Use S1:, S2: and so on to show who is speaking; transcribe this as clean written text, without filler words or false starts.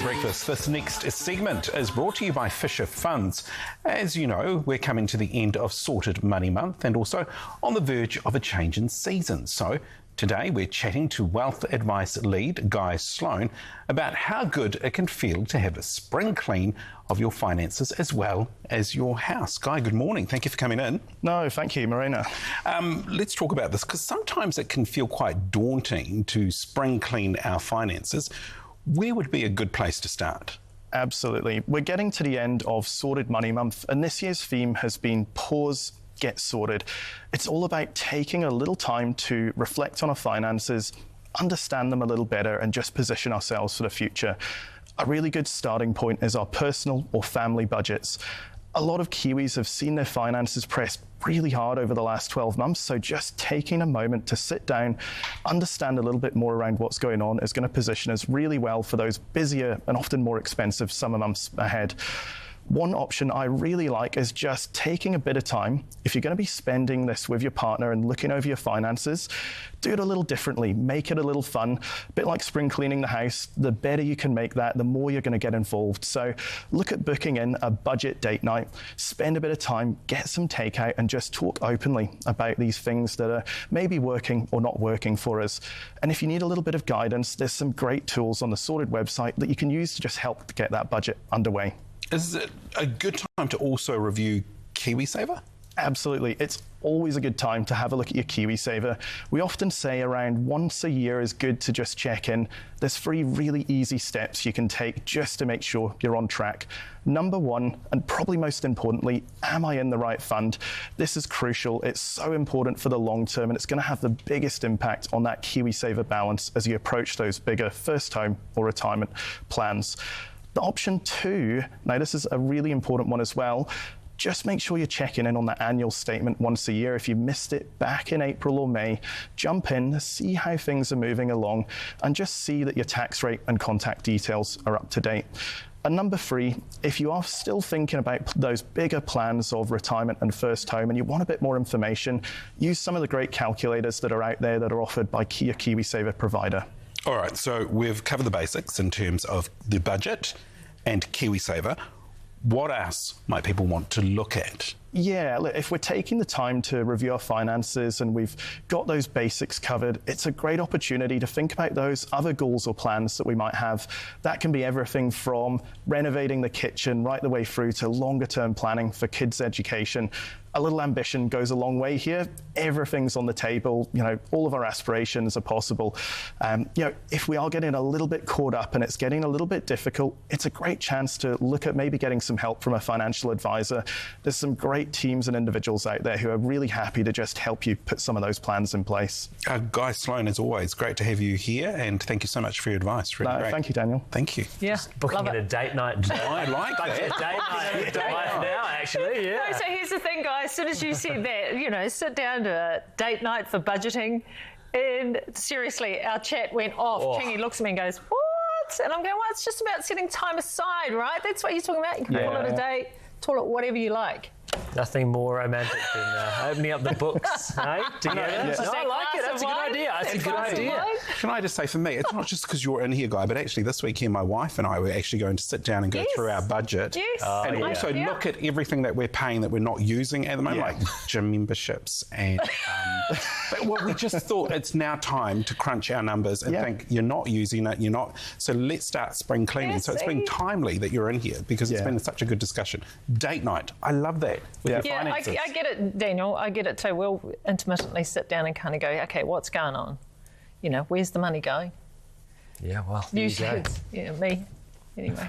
S1: Breakfast. This next segment is brought to you by Fisher Funds. As you know, we're coming to the end of Sorted Money Month and also on the verge of a change in season. So today we're chatting to wealth advice lead Guy Sloan about how good it can feel to have a spring clean of your finances as well as your house. Guy, good morning. Thank you for coming in.
S2: No, thank you, Marina.
S1: Let's talk about this because sometimes it can feel quite daunting to spring clean our finances. Where would be a good place to start?
S2: Absolutely. We're getting to the end of Sorted Money Month, and this year's theme has been Pause, Get Sorted. It's all about taking a little time to reflect on our finances, understand them a little better, and just position ourselves for the future. A really good starting point is our personal or family budgets. A lot of Kiwis have seen their finances pressed really hard over the last 12 months, so just taking a moment to sit down, understand a little bit more around what's going on is going to position us really well for those busier and often more expensive summer months ahead. One option I really like is just taking a bit of time. If you're going to be spending this with your partner and looking over your finances, do it a little differently. Make it a little fun. A bit like spring cleaning the house. The better you can make that, the more you're going to get involved. So look at booking in a budget date night. Spend a bit of time, get some takeout, and just talk openly about these things that are maybe working or not working for us. And if you need a little bit of guidance, there's some great tools on the Sorted website that you can use to just help get that budget underway.
S1: Is it a good time to also review KiwiSaver?
S2: Absolutely. It's always a good time to have a look at your KiwiSaver. We often say around once a year is good to just check in. There's 3 really easy steps you can take just to make sure you're on track. Number 1, and probably most importantly, am I in the right fund? This is crucial. It's so important for the long term, and it's going to have the biggest impact on that KiwiSaver balance as you approach those bigger first home or retirement plans. The option 2, now this is a really important one as well, just make sure you're checking in on that annual statement once a year. If you missed it back in April or May, jump in, see how things are moving along, and just see that your tax rate and contact details are up to date. And number 3, if you are still thinking about those bigger plans of retirement and first home and you want a bit more information, use some of the great calculators that are out there that are offered by your KiwiSaver provider.
S1: All right, so we've covered the basics in terms of the budget and KiwiSaver. What else might people want to look at?
S2: Yeah, look, if we're taking the time to review our finances and we've got those basics covered, it's a great opportunity to think about those other goals or plans that we might have. That can be everything from renovating the kitchen right the way through to longer term planning for kids' education. A little ambition goes a long way here. Everything's on the table. You know, all of our aspirations are possible. If we are getting a little bit caught up and it's getting a little bit difficult, it's a great chance to look at maybe getting some help from a financial advisor. There's some great teams and individuals out there who are really happy to just help you put some of those plans in place.
S1: Guy Sloan, as always, great to have you here, and thank you so much for your advice. Really great.
S2: Thank you, Daniel.
S1: Thank you.
S3: Yeah,
S4: Booking at a date night.
S1: I like that.
S4: Date night now, actually, yeah.
S3: No, so here's the thing, guys. As soon as you said that, sit down to a date night for budgeting, and seriously, our chat went off.
S4: Oh.
S3: Chingy looks at me and goes, "What?" And I'm going, "Well, it's just about setting time aside, right? That's what you're talking about. You can call it a date, call it whatever you like."
S4: Nothing more romantic than opening up the books, together.
S3: Yeah.
S4: No, I like it. That's a good idea. That's a good idea.
S1: Can I just say, for me, it's not just because you're in here, Guy, but actually this weekend my wife and I were actually going to sit down and go through our budget and also look at everything that we're paying that we're not using at the moment, like gym memberships. And but we just thought it's now time to crunch our numbers and think you're not using it, you're not. So let's start spring cleaning. So it's been timely that you're in here because it's been such a good discussion. Date night, I love that.
S3: I get it, Daniel. I get it too. We'll intermittently sit down and kind of go, okay, what's going on? Where's the money going?
S4: Yeah, well,
S3: You said, me. Anyway.